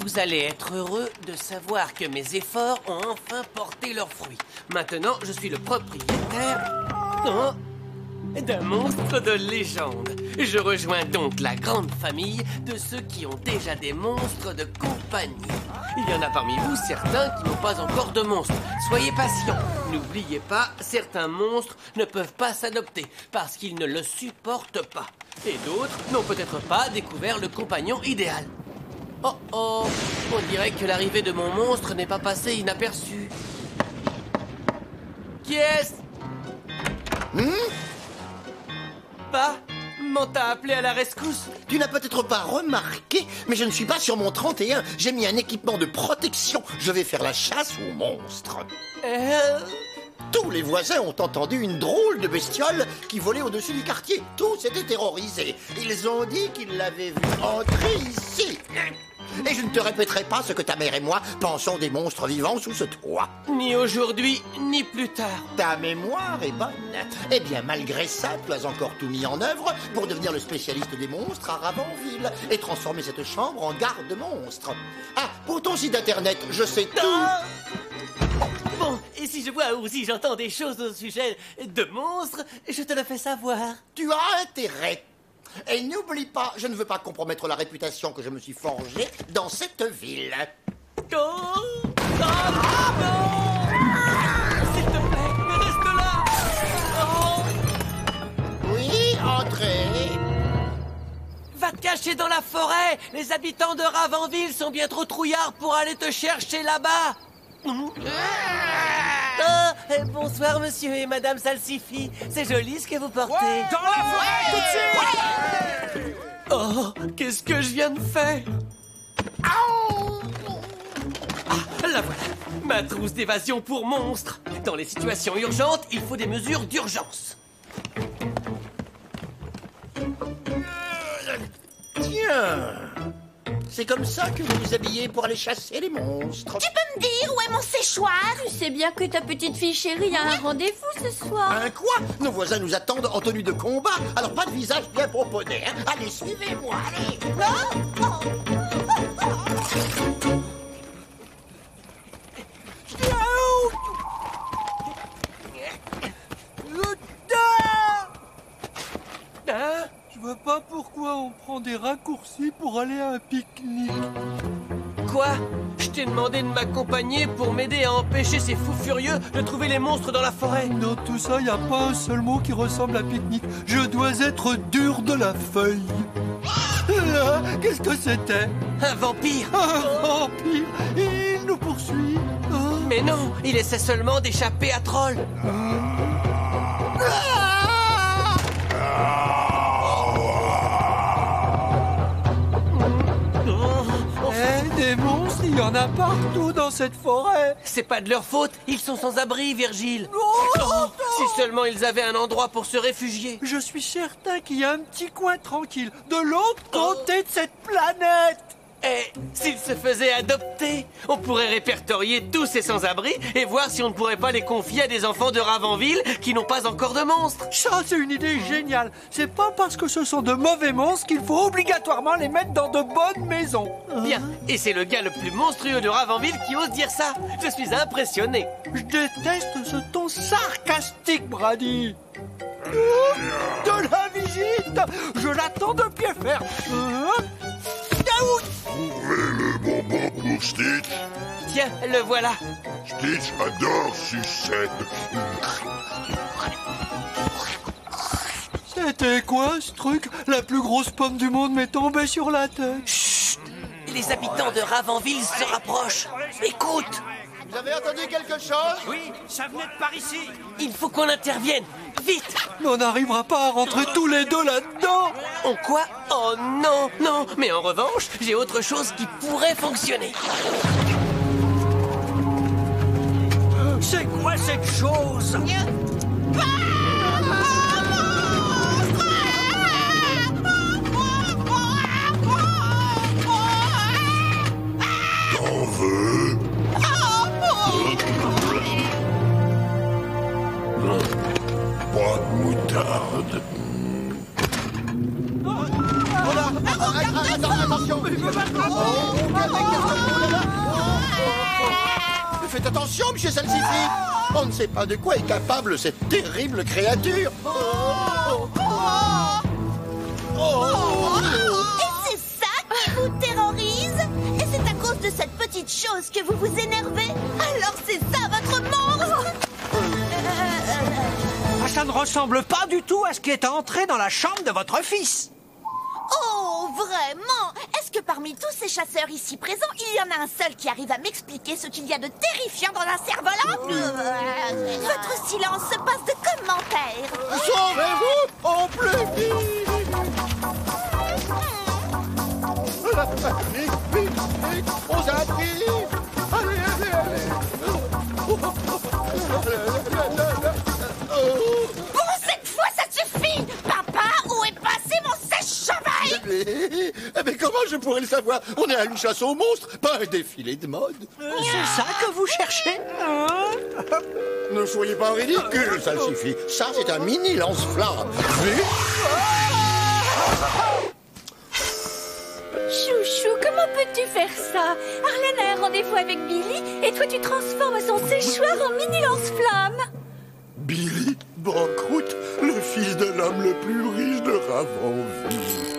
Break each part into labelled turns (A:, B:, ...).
A: Vous allez être heureux de savoir que mes efforts ont enfin porté leurs fruits. Maintenant, je suis le propriétaire d'un monstre de légende. Je rejoins donc la grande famille de ceux qui ont déjà des monstres de compagnie. Il y en a parmi vous certains qui n'ont pas encore de monstres. Soyez patients. N'oubliez pas, certains monstres ne peuvent pas s'adopter parce qu'ils ne le supportent pas. Et d'autres n'ont peut-être pas découvert le compagnon idéal. Oh oh, on dirait que l'arrivée de mon monstre n'est pas passée inaperçue. Qui est-ce? Maman t'a appelé à la rescousse.
B: Tu n'as peut-être pas remarqué, mais je ne suis pas sur mon 31. J'ai mis un équipement de protection. Je vais faire la chasse aux monstres. Tous les voisins ont entendu une drôle de bestiole qui volait au-dessus du quartier. Tous étaient terrorisés. Ils ont dit qu'ils l'avaient vu entrer ici. Et je ne te répéterai pas ce que ta mère et moi pensons des monstres vivants sous ce toit.
A: Ni aujourd'hui, ni plus tard.
B: Ta mémoire est bonne. Eh bien, malgré ça, tu as encore tout mis en œuvre pour devenir le spécialiste des monstres à Ravenville et transformer cette chambre en garde-monstres. Ah, pour ton site internet, je sais tout.
A: Bon, et si je vois ou si j'entends des choses au sujet de monstres, je te le fais savoir.
B: Tu as intérêt. Et n'oublie pas, je ne veux pas compromettre la réputation que je me suis forgée dans cette ville.
A: Oh, non! S'il te plaît, reste là! Oh.
B: Oui, entrez.
A: Va te cacher dans la forêt! Les habitants de Ravenville sont bien trop trouillards pour aller te chercher là-bas! Bonsoir, monsieur et madame Salsifi. C'est joli ce que vous portez.
C: Ouais, dans la forêt, tout de suite.
A: Oh, qu'est-ce que je viens de faire? La voilà, ma trousse d'évasion pour monstres. Dans les situations urgentes, il faut des mesures d'urgence.
B: Tiens, c'est comme ça que vous vous habillez pour aller chasser les monstres.
D: Tu peux me dire où est mon séchoir?
E: Tu sais bien que ta petite fille chérie a un rendez-vous ce soir.
B: Un quoi? Nos voisins nous attendent en tenue de combat, alors pas de visage bien proponé, hein? Allez, suivez-moi, allez.
C: Je vois pas pourquoi on prend des raccourcis pour aller à un pique-nique.
A: Quoi? Je t'ai demandé de m'accompagner pour m'aider à empêcher ces fous furieux de trouver les monstres dans la forêt.
C: Dans tout ça, y a pas un seul mot qui ressemble à pique-nique. Je dois être dur de la feuille. Là, qu'est-ce que c'était?
A: Un vampire.
C: Un vampire. Il nous poursuit.
A: Mais non, il essaie seulement d'échapper à Troll.
C: Des monstres, il y en a partout dans cette forêt.
A: C'est pas de leur faute, ils sont sans abri, Virgile.
C: Oh,
A: Si seulement ils avaient un endroit pour se réfugier.
C: je suis certain qu'il y a un petit coin tranquille de l'autre côté de cette planète.
A: Et s'ils se faisaient adopter, on pourrait répertorier tous ces sans-abri et voir si on ne pourrait pas les confier à des enfants de Ravenville qui n'ont pas encore de monstres.
C: Ça, c'est une idée géniale. C'est pas parce que ce sont de mauvais monstres qu'il faut obligatoirement les mettre dans de bonnes maisons.
A: Bien, et c'est le gars le plus monstrueux de Ravenville qui ose dire ça. Je suis impressionné.
C: Je déteste ce ton sarcastique, Brady. De la visite. Je l'attends de pied ferme.
F: Trouvez le bonbon pour Stitch.
A: Tiens, le voilà.
F: Stitch adore sucette.
C: C'était quoi ce truc? La plus grosse pomme du monde m'est tombée sur la tête.
A: Chut! Les habitants de Ravenville se rapprochent. Écoute!
B: Vous avez entendu quelque chose?
C: Oui, ça venait de par ici.
A: Il faut qu'on intervienne. Vite!
C: Mais on n'arrivera pas à rentrer tous les deux là-dedans.
A: En quoi? Oh non, non. Mais en revanche, j'ai autre chose qui pourrait fonctionner.
C: C'est quoi cette chose?
F: T'en veux? Pas de moutarde.
B: Attention! faites attention, monsieur Salsifi. On ne sait pas de quoi est capable cette terrible créature.
D: Et c'est ça qui vous terrorise? Et c'est à cause de cette petite chose que vous vous énervez? Alors c'est ça votre monstre?
C: Ça ne ressemble pas du tout à ce qui est entré dans la chambre de votre fils.
D: Oh, vraiment? Est-ce que parmi tous ces chasseurs ici présents, il y en a un seul qui arrive à m'expliquer ce qu'il y a de terrifiant dans un cerf-volant? Votre silence se passe de commentaires.
B: Sauvez-vous en plus vite. Vite, vite, vite. On s'arrive. Allez, allez, allez.
D: Bon, cette fois, ça suffit! Papa, où est passé mon sèche-cheveux?
B: Mais comment je pourrais le savoir? On est à une chasse aux monstres, pas un défilé de mode.
C: C'est ça que vous cherchez?
B: Ne soyez pas ridicule, ça suffit. Ça, c'est un mini lance-flamme.
E: Chouchou, comment peux-tu faire ça? Arlène a un rendez-vous avec Billy et toi tu transformes son séchoir en mini lance-flamme.
F: Billy Banqueroute, le fils de l'homme le plus riche de Ravenville.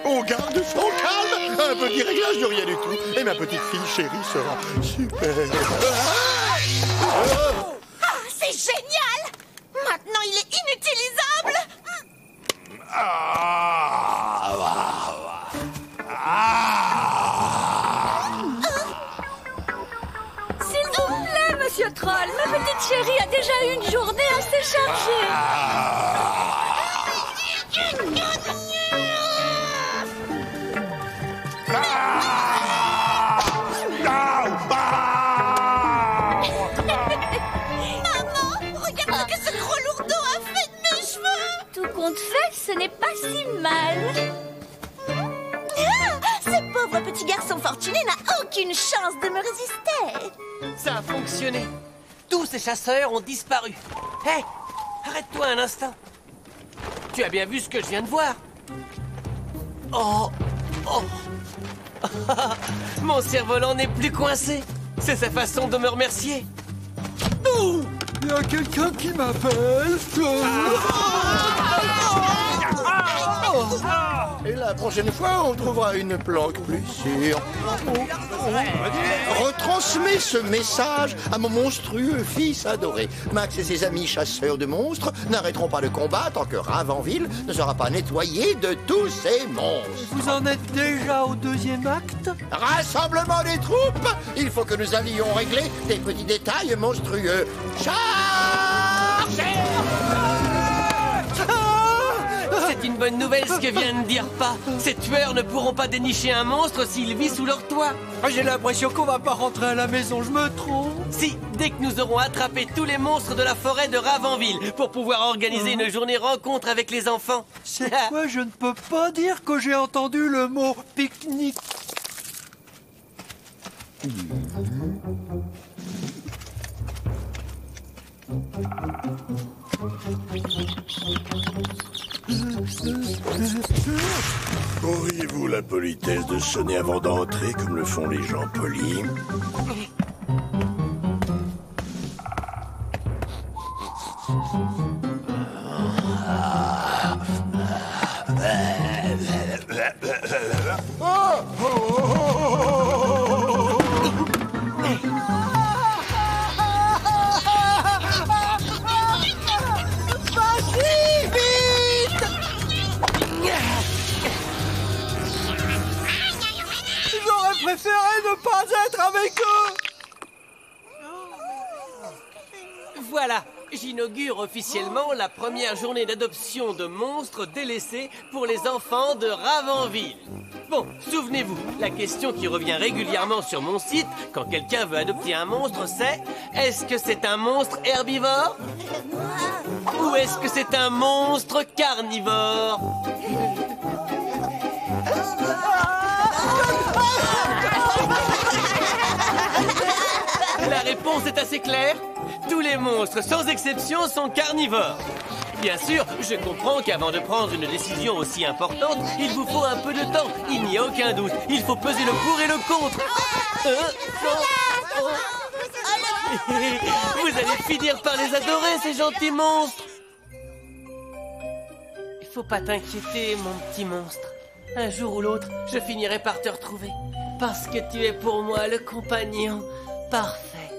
B: On garde son calme. Un petit réglage de rien du tout. Et ma petite fille chérie sera super.
D: Ah, c'est génial! Maintenant, il est inutilisable!
E: S'il vous plaît, monsieur Troll, ma petite chérie a déjà eu une journée assez chargée.
D: Maman, regarde ce que ce gros lourdeau a fait de mes cheveux!
E: Tout compte fait, ce n'est pas si mal.
D: Ah, ce pauvre petit garçon fortuné n'a aucune chance de me résister.
A: Ça a fonctionné. Tous ces chasseurs ont disparu. Hé, arrête-toi un instant. Tu as bien vu ce que je viens de voir? Oh, oh. Mon cerf-volant n'est plus coincé. C'est sa façon de me remercier.
C: Oh, il y a quelqu'un qui m'appelle.
B: Et la prochaine fois, on trouvera une planque plus sûre. Retransmets ce message à mon monstrueux fils adoré. Max et ses amis chasseurs de monstres n'arrêteront pas le combat tant que Ravenville ne sera pas nettoyé de tous ces monstres.
C: Vous en êtes déjà au deuxième acte?
B: Rassemblement des troupes. Il faut que nous allions régler des petits détails monstrueux. Chargez!
A: C'est une bonne nouvelle ce que vient de dire pas. Ces tueurs ne pourront pas dénicher un monstre s'il vit sous leur toit.
C: J'ai l'impression qu'on va pas rentrer à la maison, je me trompe.
A: Si, dès que nous aurons attrapé tous les monstres de la forêt de Ravenville pour pouvoir organiser une journée rencontre avec les enfants.
C: C'est quoi? Je ne peux pas dire que j'ai entendu le mot pique-nique.
F: Auriez-vous la politesse de sonner avant d'entrer comme le font les gens polis?
C: Préféré ne pas être avec eux.
A: Voilà, j'inaugure officiellement la première journée d'adoption de monstres délaissés pour les enfants de Ravenville. Bon, souvenez-vous, la question qui revient régulièrement sur mon site quand quelqu'un veut adopter un monstre, c'est: est-ce que c'est un monstre herbivore? Ou est-ce que c'est un monstre carnivore? La réponse est assez claire. Tous les monstres, sans exception, sont carnivores. Bien sûr, je comprends qu'avant de prendre une décision aussi importante, il vous faut un peu de temps. Il n'y a aucun doute. Il faut peser le pour et le contre. Vous allez finir par les adorer, ces gentils monstres. Il faut pas t'inquiéter, mon petit monstre. Un jour ou l'autre, je finirai par te retrouver. Parce que tu es pour moi le compagnon parfait.